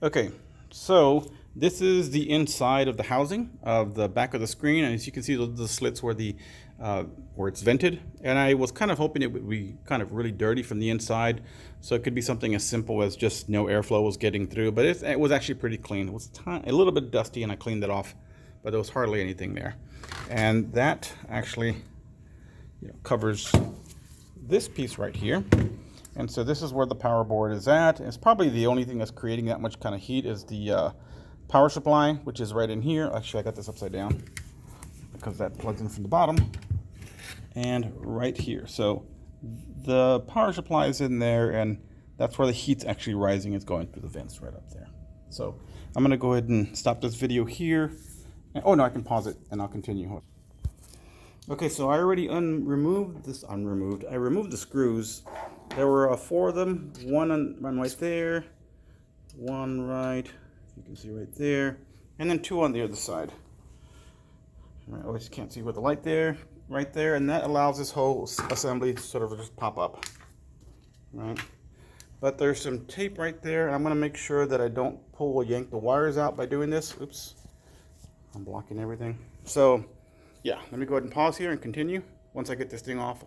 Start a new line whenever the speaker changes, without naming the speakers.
Okay, so this is the inside of the housing of the back of the screen, and as you can see, the slits where it's vented. And I was kind of hoping it would be kind of really dirty from the inside, so it could be something as simple as just no airflow was getting through. But it was actually pretty clean. It was a little bit dusty, and I cleaned it off, but there was hardly anything there. And that actually, covers this piece right here. And so this is where the power board is at. It's probably the only thing that's creating that much kind of heat is the power supply, which is right in here. Actually, I got this upside down because that plugs in from the bottom. And right here. So the power supply is in there, and that's where the heat's actually rising. It's going through the vents right up there. So I'm going to go ahead and stop this video here. Oh, no, I can pause it, and I'll continue. Okay, so I already I removed the screws. There were 4 of them, one right there, one right, you can see right there, and then 2 on the other side. I just can't see with the light there, right there, and that allows this whole assembly to sort of just pop up, right? But there's some tape right there, and I'm gonna make sure that I don't pull or yank the wires out by doing this. Oops, I'm blocking everything. So yeah, let me go ahead and pause here and continue once I get this thing off